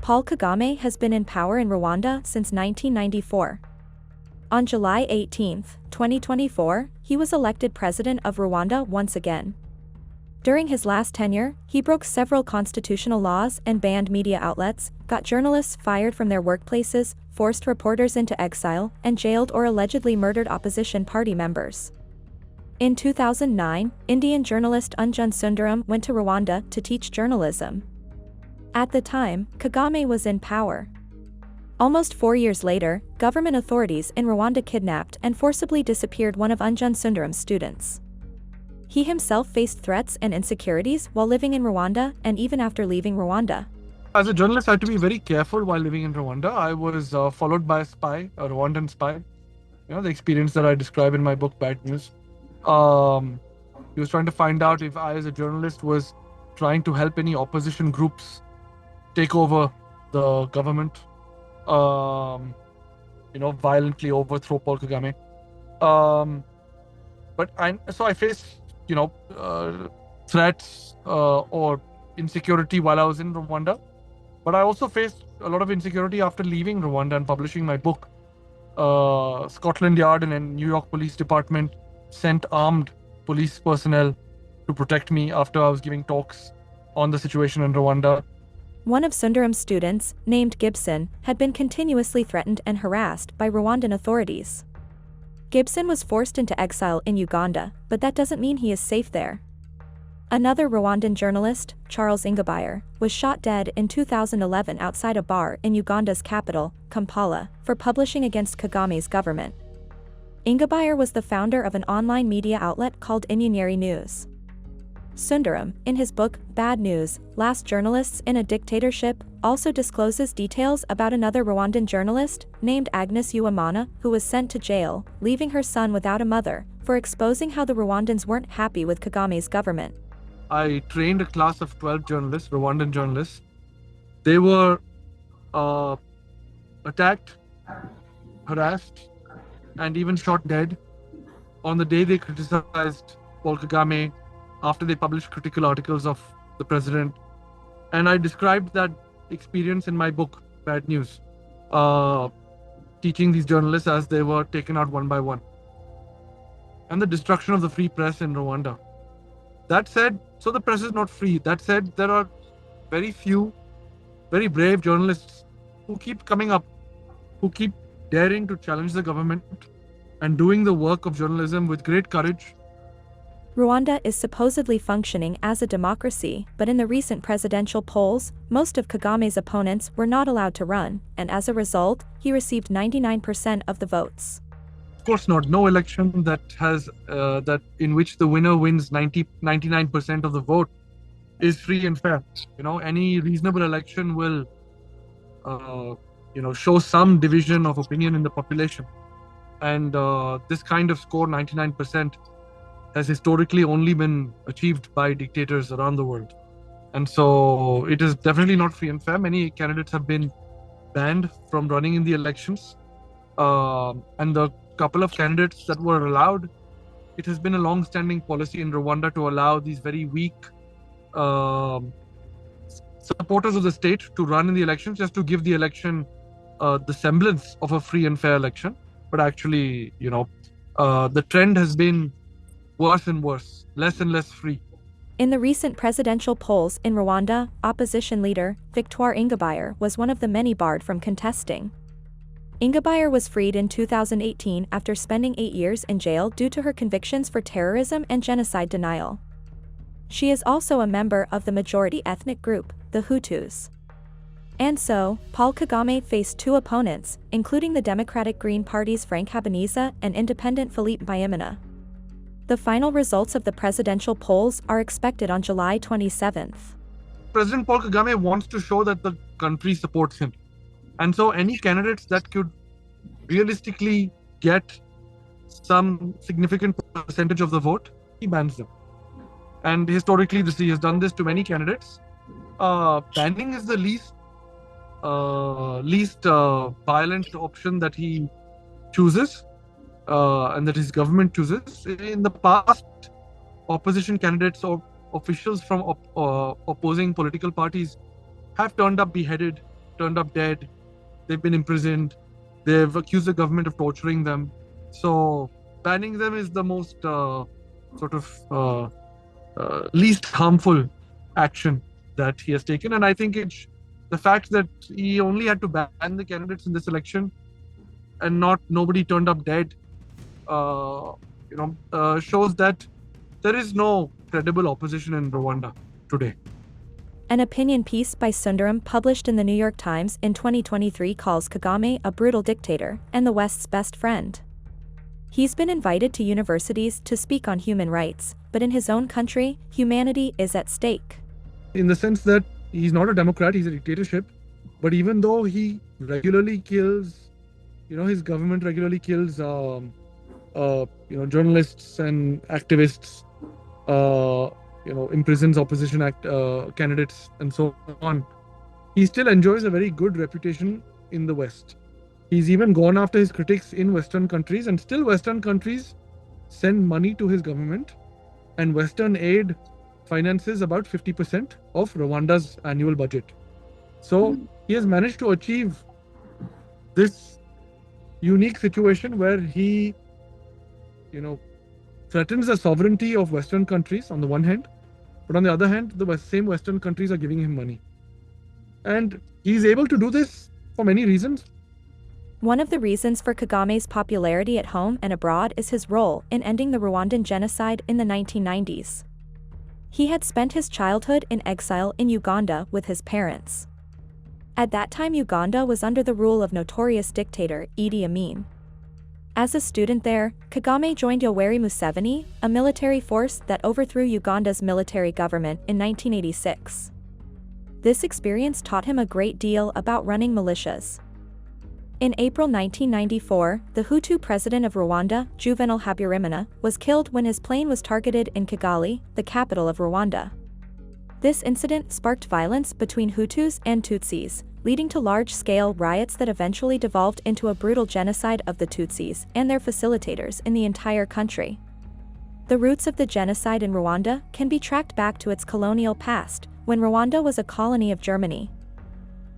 Paul Kagame has been in power in Rwanda since 1994. On July 18, 2024, he was elected president of Rwanda once again. During his last tenure, he broke several constitutional laws and banned media outlets, got journalists fired from their workplaces, forced reporters into exile, and jailed or allegedly murdered opposition party members. In 2009, Indian journalist Anjan Sundaram went to Rwanda to teach journalism. At the time, Kagame was in power. Almost 4 years later, government authorities in Rwanda kidnapped and forcibly disappeared one of Anjan Sundaram's students. He himself faced threats and insecurities while living in Rwanda and even after leaving Rwanda. As a journalist, I had to be very careful while living in Rwanda. I was followed by a spy, a Rwandan spy. The experience that I describe in my book, Bad News. He was trying to find out if I, as a journalist, was trying to help any opposition groups take over the government, violently overthrow Paul Kagame. So I faced, threats or insecurity while I was in Rwanda. But I also faced a lot of insecurity after leaving Rwanda and publishing my book. Scotland Yard and New York Police Department sent armed police personnel to protect me after I was giving talks on the situation in Rwanda. One of Sundaram's students, named Gibson, had been continuously threatened and harassed by Rwandan authorities. Gibson was forced into exile in Uganda, but that doesn't mean he is safe there. Another Rwandan journalist, Charles Ingabire, was shot dead in 2011 outside a bar in Uganda's capital, Kampala, for publishing against Kagame's government. Ingabire was the founder of an online media outlet called Inyenyeri News. Sundaram, in his book, Bad News, Last Journalists in a Dictatorship, also discloses details about another Rwandan journalist, named Agnes Uwimana, who was sent to jail, leaving her son without a mother, for exposing how the Rwandans weren't happy with Kagame's government. I trained a class of 12 journalists, Rwandan journalists. They were attacked, harassed, and even shot dead on the day they criticized Paul Kagame after they published critical articles of the president. And I described that experience in my book, Bad News, teaching these journalists as they were taken out one by one. And the destruction of the free press in Rwanda. That said, so the press is not free. That said, there are very few, very brave journalists who keep coming up, who keep daring to challenge the government and doing the work of journalism with great courage. Rwanda is supposedly functioning as a democracy, but in the recent presidential polls, most of Kagame's opponents were not allowed to run, and as a result, he received 99% of the votes. Of course not. No election that has in which the winner wins 99% of the vote is free and fair. Any reasonable election will show some division of opinion in the population. And this kind of score, 99%, has historically only been achieved by dictators around the world. And so it is definitely not free and fair. Many candidates have been banned from running in the elections. And the couple of candidates that were allowed, it has been a long-standing policy in Rwanda to allow these very weak supporters of the state to run in the elections, just to give the election the semblance of a free and fair election. But actually, the trend has been worse and worse, less and less free. In the recent presidential polls in Rwanda, opposition leader Victoire Ingabire was one of the many barred from contesting. Ingabire was freed in 2018 after spending 8 years in jail due to her convictions for terrorism and genocide denial. She is also a member of the majority ethnic group, the Hutus. And so, Paul Kagame faced two opponents, including the Democratic Green Party's Frank Habineza and independent Philippe Mpayimana. The final results of the presidential polls are expected on July 27th. President Paul Kagame wants to show that the country supports him. And so any candidates that could realistically get some significant percentage of the vote, he bans them. And historically, he has done this to many candidates. Banning is the least violent option that he chooses. And that his government chooses. In the past, opposition candidates or officials from opposing political parties have turned up beheaded turned up dead. They've been imprisoned. They've accused the government of torturing them. So banning them is the most least harmful action that he has taken. And I think the fact that he only had to ban the candidates in this election and nobody turned up dead, shows that there is no credible opposition in Rwanda today. An opinion piece by Sundaram published in the New York Times in 2023 calls Kagame a brutal dictator and the West's best friend. He's been invited to universities to speak on human rights, but in his own country, humanity is at stake. In the sense that he's not a democrat, he's a dictatorship. But even though he regularly kills, his government regularly kills, journalists and activists, imprisons opposition candidates and so on, he still enjoys a very good reputation in the West. He's even gone after his critics in Western countries, and still Western countries send money to his government, and Western aid finances about 50% of Rwanda's annual budget. So he has managed to achieve this unique situation where he, threatens the sovereignty of Western countries on the one hand, but on the other hand, the same Western countries are giving him money. And he's able to do this for many reasons. One of the reasons for Kagame's popularity at home and abroad is his role in ending the Rwandan genocide in the 1990s. He had spent his childhood in exile in Uganda with his parents. At that time, Uganda was under the rule of notorious dictator Idi Amin. As a student there, Kagame joined Yoweri Museveni, a military force that overthrew Uganda's military government in 1986. This experience taught him a great deal about running militias. In April 1994, the Hutu president of Rwanda, Juvenal Habyarimana, was killed when his plane was targeted in Kigali, the capital of Rwanda. This incident sparked violence between Hutus and Tutsis, leading to large-scale riots that eventually devolved into a brutal genocide of the Tutsis and their facilitators in the entire country. The roots of the genocide in Rwanda can be tracked back to its colonial past, when Rwanda was a colony of Germany.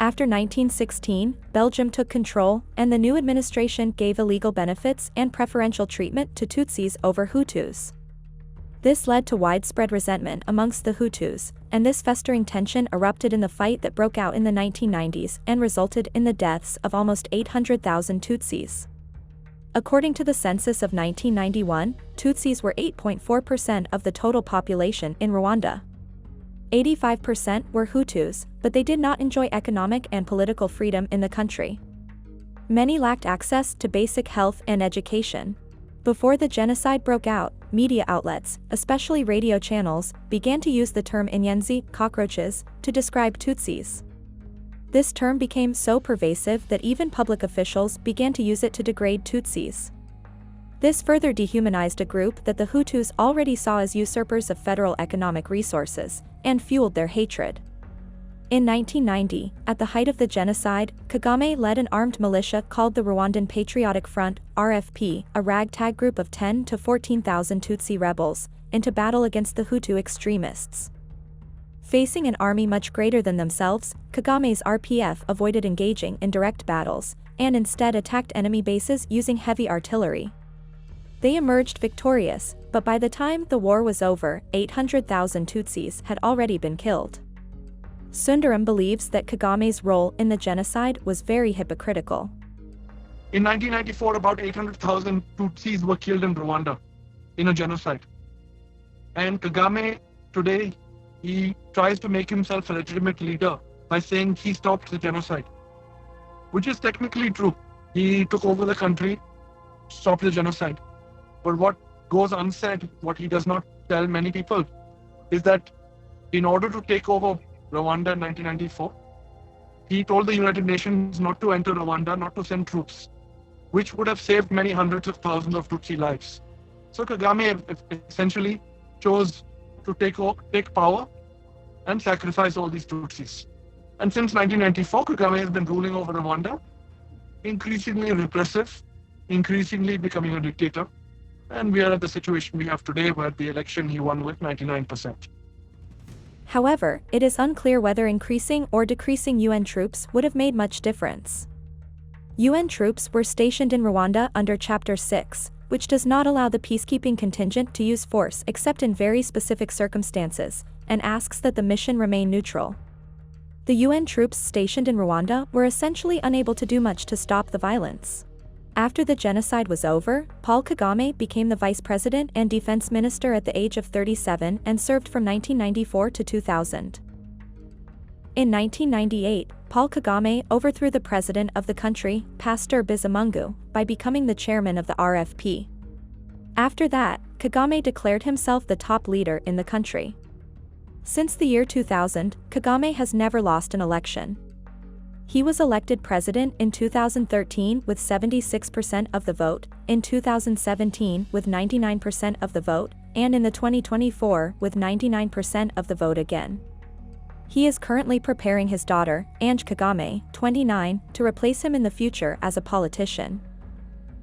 After 1916, Belgium took control, and the new administration gave illegal benefits and preferential treatment to Tutsis over Hutus. This led to widespread resentment amongst the Hutus, and this festering tension erupted in the fight that broke out in the 1990s and resulted in the deaths of almost 800,000 Tutsis. According to the census of 1991, Tutsis were 8.4% of the total population in Rwanda. 85% were Hutus, but they did not enjoy economic and political freedom in the country. Many lacked access to basic health and education. Before the genocide broke out, media outlets, especially radio channels, began to use the term inyenzi, cockroaches, to describe Tutsis. This term became so pervasive that even public officials began to use it to degrade Tutsis. This further dehumanized a group that the Hutus already saw as usurpers of federal economic resources, and fueled their hatred. In 1990, at the height of the genocide, Kagame led an armed militia called the Rwandan Patriotic Front, RFP, a ragtag group of 10,000 to 14,000 Tutsi rebels, into battle against the Hutu extremists. Facing an army much greater than themselves, Kagame's RPF avoided engaging in direct battles, and instead attacked enemy bases using heavy artillery. They emerged victorious, but by the time the war was over, 800,000 Tutsis had already been killed. Sundaram believes that Kagame's role in the genocide was very hypocritical. In 1994, about 800,000 Tutsis were killed in Rwanda in a genocide. And Kagame, today, he tries to make himself a legitimate leader by saying he stopped the genocide, which is technically true. He took over the country, stopped the genocide. But what goes unsaid, what he does not tell many people, is that in order to take over Rwanda in 1994, he told the United Nations not to enter Rwanda, not to send troops, which would have saved many hundreds of thousands of Tutsi lives. So Kagame essentially chose to take power and sacrifice all these Tutsis. And since 1994, Kagame has been ruling over Rwanda, increasingly repressive, increasingly becoming a dictator. And we are at the situation we have today, where the election he won with 99%. However, it is unclear whether increasing or decreasing UN troops would have made much difference. UN troops were stationed in Rwanda under Chapter 6, which does not allow the peacekeeping contingent to use force except in very specific circumstances, and asks that the mission remain neutral. The UN troops stationed in Rwanda were essentially unable to do much to stop the violence. After the genocide was over, Paul Kagame became the vice president and defense minister at the age of 37 and served from 1994 to 2000. In 1998, Paul Kagame overthrew the president of the country, Pastor Bizimungu, by becoming the chairman of the RFP. After that, Kagame declared himself the top leader in the country. Since the year 2000, Kagame has never lost an election. He was elected president in 2013 with 76% of the vote, in 2017 with 99% of the vote, and in the 2024 with 99% of the vote again. He is currently preparing his daughter, Ange Kagame, 29, to replace him in the future as a politician.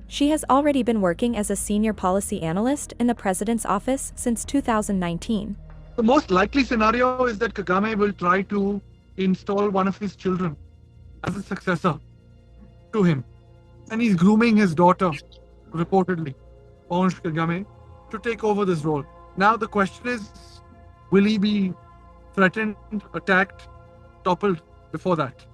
She has already been working as a senior policy analyst in the president's office since 2019. The most likely scenario is that Kagame will try to install one of his children as a successor to him. And he's grooming his daughter, reportedly, Ange Kagame, to take over this role. Now the question is, will he be threatened, attacked, toppled before that?